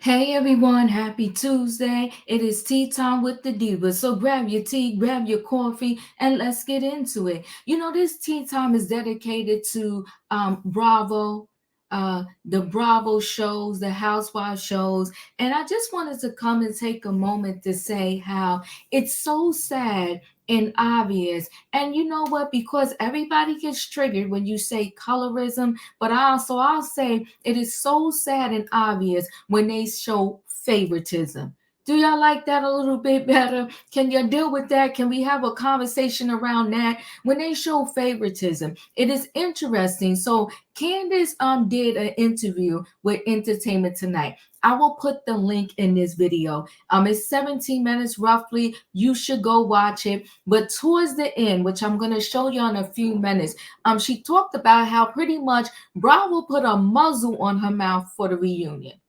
Hey everyone, happy Tuesday. It is tea time with the divas. So grab your tea, grab your coffee, and let's get into it. This tea time is dedicated to Bravo, the Bravo shows, the Housewives shows. And I just wanted to come and take a moment to say how it's so sad and obvious. And you know what? Because everybody gets triggered when you say colorism, but I'll say it is so sad and obvious when they show favoritism. Do y'all like that a little bit better? Can you deal with that? Can we have a conversation around that? When they show favoritism, it is interesting. So Candiace did an interview with Entertainment Tonight. I will put the link in this video. It's 17 minutes roughly. You should go watch it. But towards the end, which I'm gonna show you in a few minutes, she talked about how pretty much Bravo put a muzzle on her mouth for the reunion.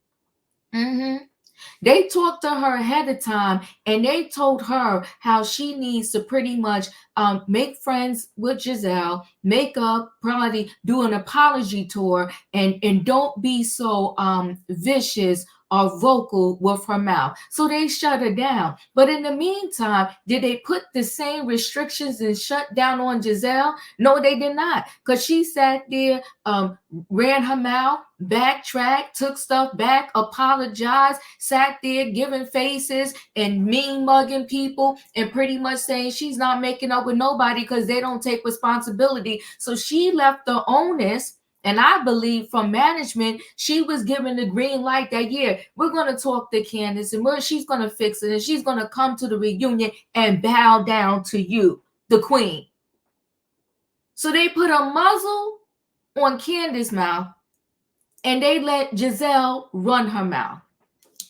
They talked to her ahead of time and they told her how she needs to pretty much make friends with Giselle, make up, probably do an apology tour, and don't be so vicious or vocal with her mouth. So they shut her down. But in the meantime, did they put the same restrictions and shut down on Giselle? No, they did not. Because she sat there, ran her mouth, backtracked, took stuff back, apologized, sat there giving faces and mean mugging people and pretty much saying she's not making up with nobody because they don't take responsibility. So she left the onus. And I believe from management, she was given the green light that, yeah, we're going to talk to Candiace and she's going to fix it. And she's going to come to the reunion and bow down to you, the queen. So they put a muzzle on Candiace's mouth and they let Giselle run her mouth.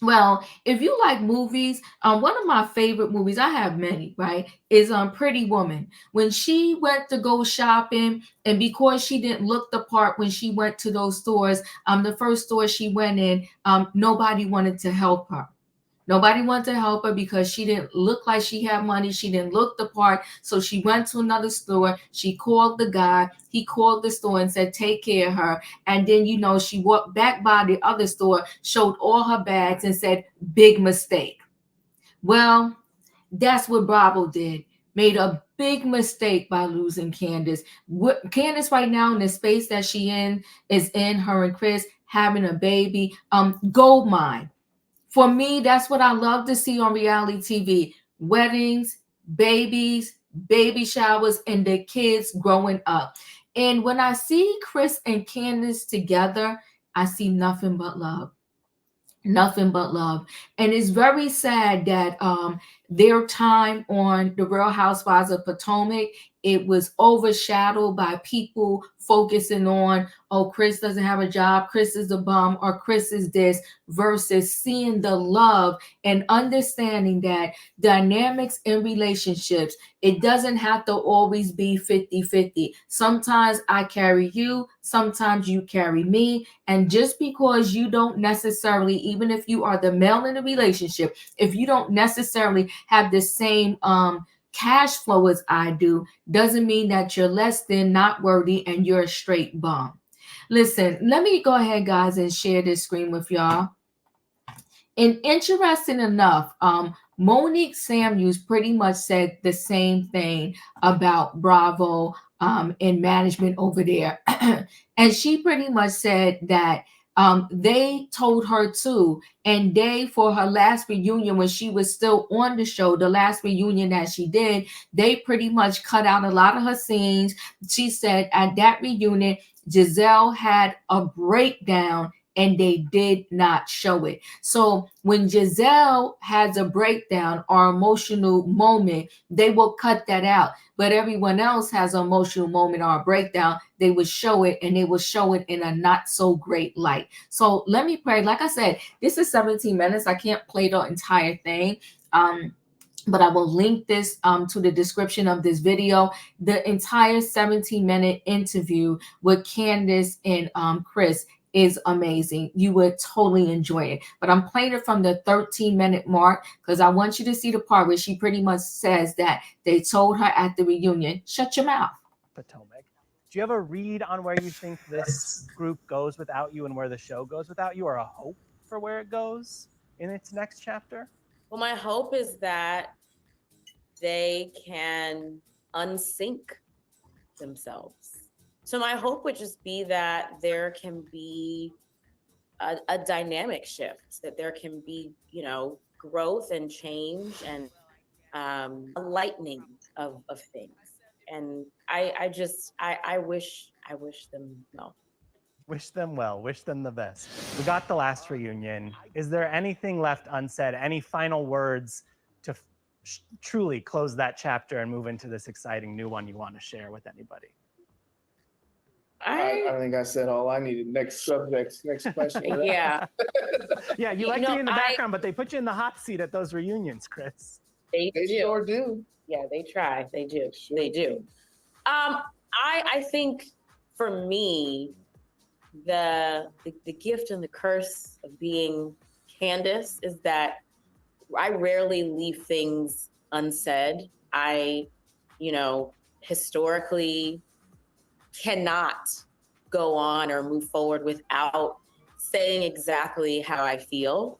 Well, if you like movies, one of my favorite movies, I have many, right, is Pretty Woman. When she went to go shopping, and because she didn't look the part when she went to those stores, the first store she went in, nobody wanted to help her. Nobody wanted to help her because she didn't look like she had money. She didn't look the part. So she went to another store. She called the guy. He called the store and said, take care of her. And then, she walked back by the other store, showed all her bags and said, big mistake. Well, that's what Bravo did. Made a big mistake by losing Candiace. Candiace right now in the space that she is in, her and Chris having a baby, gold mine. For me, that's what I love to see on reality TV. Weddings, babies, baby showers, and the kids growing up. And when I see Chris and Candiace together, I see nothing but love. Nothing but love. And it's very sad that their time on the Real Housewives of Potomac, it was overshadowed by people focusing on, oh, Chris doesn't have a job, Chris is a bum, or Chris is this, versus seeing the love and understanding that dynamics in relationships, it doesn't have to always be 50-50. Sometimes I carry you, sometimes you carry me. And just because you don't necessarily, even if you are the male in the relationship, if you don't necessarily have the same cash flow as I do, doesn't mean that you're less than, not worthy, and you're a straight bum. Listen, let me go ahead, guys, and share this screen with y'all. And interesting enough, Monique Samuels pretty much said the same thing about Bravo and management over there. And she pretty much said that they told her too, and they, for her last reunion when she was still on the show, the last reunion that she did, they pretty much cut out a lot of her scenes. She said at that reunion, Giselle had a breakdown and they did not show it. So when Giselle has a breakdown or emotional moment, they will cut that out. But everyone else has an emotional moment or a breakdown, they will show it, and they will show it in a not so great light. So let me pray. Like I said, this is 17 minutes. I can't play the entire thing. But I will link this to the description of this video. The entire 17-minute interview with Candiace and Chris is amazing. You would totally enjoy it. But I'm playing it from the 13-minute mark because I want you to see the part where she pretty much says that they told her at the reunion, shut your mouth. Potomac. Do you have a read on where you think this group goes without you and where the show goes without you, or a hope? for where it goes in its next chapter? Well, my hope is that they can unsync themselves. So my hope would just be that there can be a dynamic shift, that there can be, growth and change and a lightening of things. And I wish them well. Wish them well, wish them the best. We got the last reunion. Is there anything left unsaid? Any final words to truly close that chapter and move into this exciting new one you want to share with anybody? I think I said all I needed. Next subject, next question. Yeah. Yeah, you like to be in the background, but they put you in the hot seat at those reunions, Chris. They sure do. Yeah, they try. They do. They do. I think for me, the gift and the curse of being Candiace is that I rarely leave things unsaid. I, historically cannot go on or move forward without saying exactly how I feel.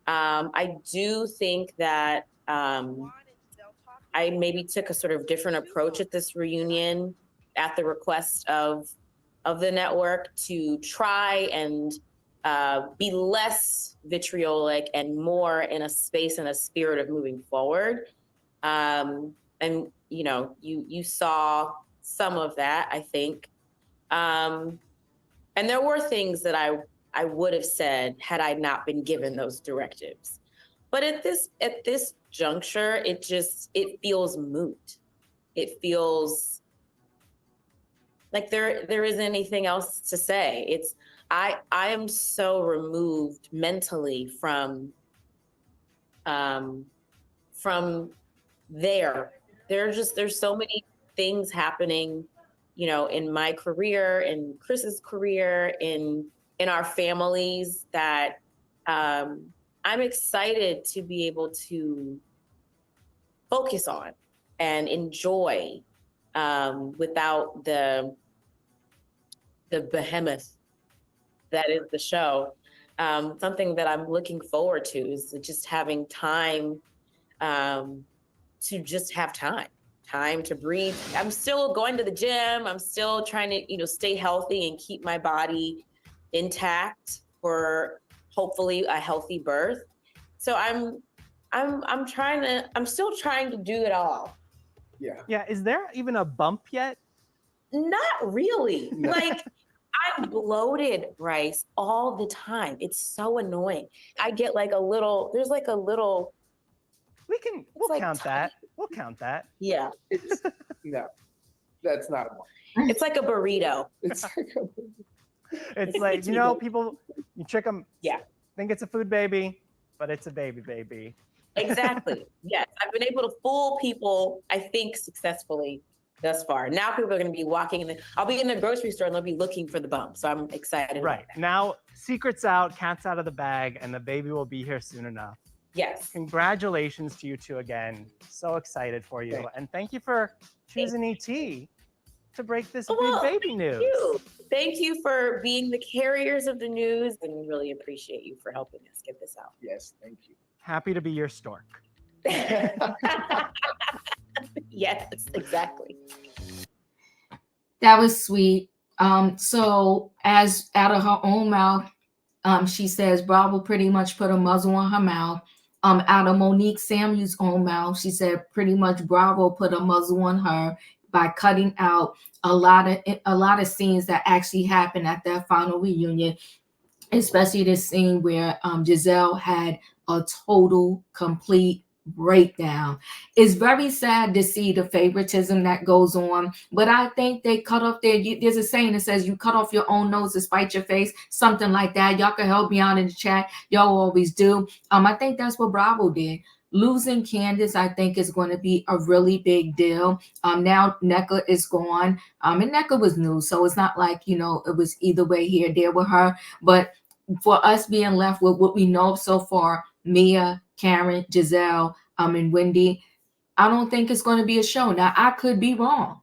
I do think that I maybe took a sort of different approach at this reunion at the request of the network to try and be less vitriolic and more in a space and a spirit of moving forward. And, you saw some of that, I think. And there were things that I would have said had I not been given those directives. But at this juncture, it feels moot. It feels like there isn't anything else to say. I am so removed mentally from there. There's so many things happening, in my career, in Chris's career, in our families that I'm excited to be able to focus on and enjoy without the behemoth that is the show. Something that I'm looking forward to is just having time to just have time to breathe. I'm still going to the gym. I'm still trying to, stay healthy and keep my body intact for hopefully a healthy birth. So I'm still trying to do it all. Yeah. Yeah. Is there even a bump yet? Not really. No. Like, I'm bloated, Bryce, all the time. It's so annoying. I get there's like a little. We'll like count tiny. that. We'll count that. Yeah. No, that's not one. It's like a burrito. It's like It's like, people, you trick them. Yeah. Think it's a food baby, but it's a baby. Exactly. Yes. I've been able to fool people, I think, successfully thus far. Now people are going to be walking I'll be in the grocery store and they'll be looking for the bump. So I'm excited. Right. Now, secret's out, cat's out of the bag, and the baby will be here soon enough. Yes. Congratulations to you two again. So excited for you. And thank you for choosing ET to break this big baby news. Thank you for being the carriers of the news, and we really appreciate you for helping us get this out. Yes, thank you. Happy to be your stork. Yes, exactly. That was sweet. So as out of her own mouth, she says Bravo pretty much put a muzzle on her mouth. Out of Monique Samuel's own mouth, she said pretty much Bravo put a muzzle on her by cutting out a lot of scenes that actually happened at that final reunion, especially the scene where Giselle had a total, complete breakdown. It's very sad to see the favoritism that goes on, but I think they cut off there's a saying that says you cut off your own nose to spite your face, something like that. Y'all can help me out in the chat. Y'all always do. I think that's what Bravo did. Losing Candiace, I think, is going to be a really big deal. Now Nneka is gone, and Nneka was new, so it's not like, it was either way here or there with her. But for us being left with what we know so far, Mia, Karen, Giselle, and Wendy, I don't think it's going to be a show. Now, I could be wrong.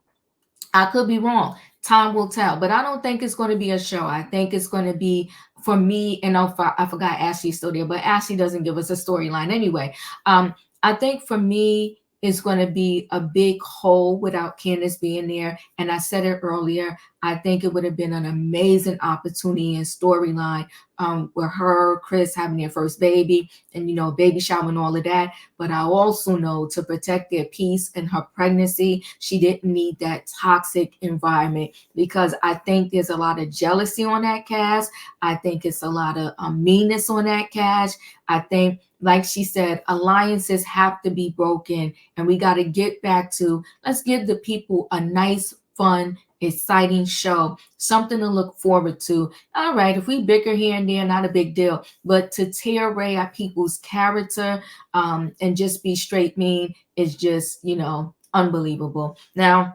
Time will tell, but I don't think it's going to be a show. I think it's going to be for me, and I forgot Ashley's still there, but Ashley doesn't give us a storyline anyway. I think for me, it's going to be a big hole without Candiace being there. And I said it earlier, I think it would have been an amazing opportunity and storyline with her, Chris having their first baby and, you know, baby shower and all of that. But I also know to protect their peace and her pregnancy, she didn't need that toxic environment, because I think there's a lot of jealousy on that cast. I think it's a lot of meanness on that cast. I think, like she said, alliances have to be broken, and we got to get back to, let's give the people a nice, fun, exciting show, something to look forward to. All right, if we bicker here and there, not a big deal, but to tear away at people's character and just be straight mean is just, you know, unbelievable. Now,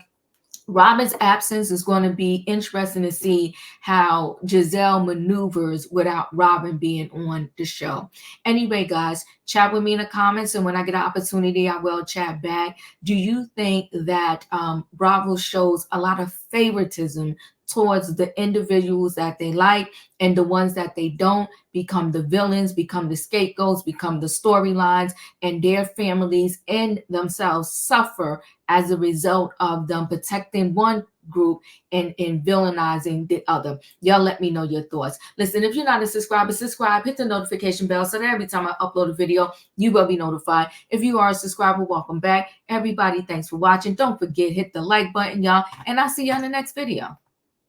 Robin's absence is going to be interesting to see how Giselle maneuvers without Robin being on the show. Anyway, guys, chat with me in the comments, and when I get an opportunity, I will chat back. Do you think that Bravo shows a lot of favoritism towards the individuals that they like, and the ones that they don't become the villains, become the scapegoats, become the storylines, and their families and themselves suffer as a result of them protecting one group and villainizing the other? Y'all let me know your thoughts. Listen, if you're not a subscriber, subscribe, hit the notification bell so that every time I upload a video, you will be notified. If you are a subscriber, welcome back. Everybody, thanks for watching. Don't forget, hit the like button, y'all, and I'll see you on the next video.